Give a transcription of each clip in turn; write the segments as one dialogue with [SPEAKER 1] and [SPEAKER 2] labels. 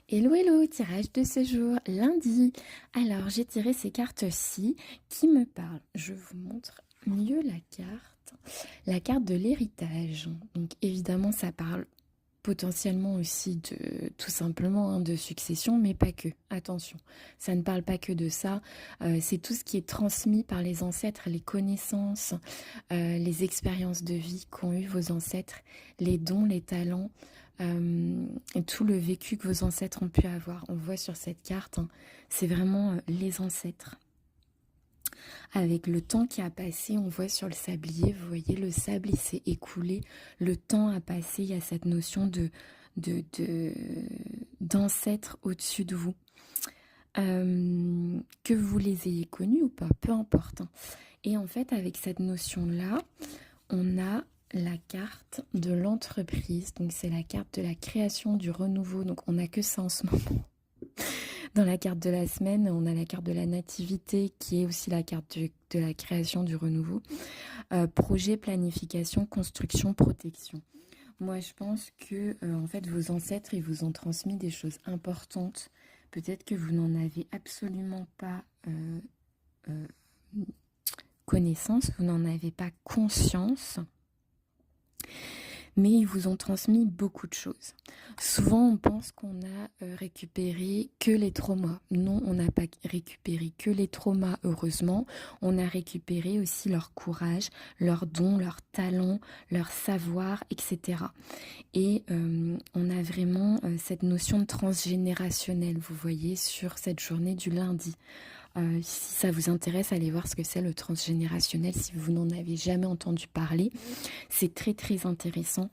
[SPEAKER 1] Hello, hello, tirage de ce jour, lundi. Alors, j'ai tiré ces cartes-ci qui me parlent. Je vous montre mieux la carte de l'héritage. Donc, évidemment, ça parle potentiellement aussi de tout simplement de succession, mais pas que. Attention, ça ne parle pas que de ça. C'est tout ce qui est transmis par les ancêtres, les connaissances, les expériences de vie qu'ont eu vos ancêtres, les dons, les talents, et tout le vécu que vos ancêtres ont pu avoir. On voit sur cette carte, hein, c'est vraiment les ancêtres. Avec le temps qui a passé, on voit sur le sablier, vous voyez, le sable il s'est écoulé, le temps a passé, il y a cette notion d'ancêtres au-dessus de vous. Que vous les ayez connus ou pas, peu importe. Hein. Et en fait, avec cette notion-là, on a la carte de l'entreprise. Donc, c'est la carte de la création, du renouveau. Donc, on n'a que ça en ce moment. Dans la carte de la semaine, on a la carte de la nativité qui est aussi la carte de la création, du renouveau. Projet, planification, construction, protection. Moi, je pense que en fait, vos ancêtres, ils vous ont transmis des choses importantes. Peut-être que vous n'en avez absolument pas connaissance, vous n'en avez pas conscience. Mais ils vous ont transmis beaucoup de choses. Souvent, on pense qu'on a récupéré que les traumas. Non, on n'a pas récupéré que les traumas, heureusement. On a récupéré aussi leur courage, leurs dons, leurs talents, leur savoir, etc. Et on a vraiment cette notion de transgénérationnel, vous voyez, sur cette journée du lundi. Si ça vous intéresse, allez voir ce que c'est le transgénérationnel si vous n'en avez jamais entendu parler. C'est très très intéressant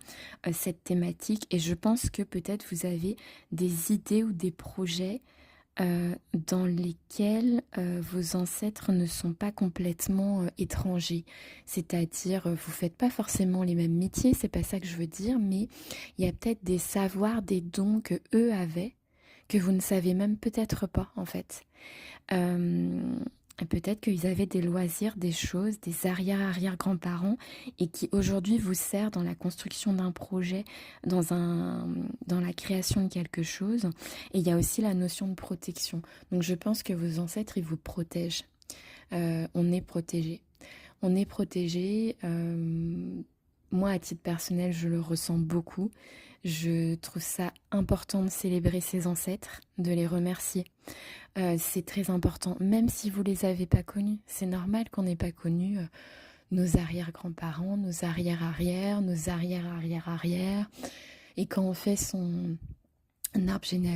[SPEAKER 1] cette thématique et je pense que peut-être vous avez des idées ou des projets dans lesquels vos ancêtres ne sont pas complètement étrangers. C'est-à-dire, vous faites pas forcément les mêmes métiers, c'est pas ça que je veux dire, mais il y a peut-être des savoirs, des dons que eux avaient que vous ne savez même peut-être pas en fait. Peut-être qu'ils avaient des loisirs, des choses, des arrière-arrière-grands-parents et qui aujourd'hui vous servent dans la construction d'un projet, dans la création de quelque chose. Et il y a aussi la notion de protection. Donc je pense que vos ancêtres, ils vous protègent. On est protégé. On est protégé. Moi, à titre personnel, je le ressens beaucoup. Je trouve ça important de célébrer ses ancêtres, de les remercier. C'est très important, même si vous les avez pas connus. C'est normal qu'on n'ait pas connu nos arrière-grands-parents, nos arrière-arrière, nos arrière-arrière-arrière. Et quand on fait son arbre généalogique,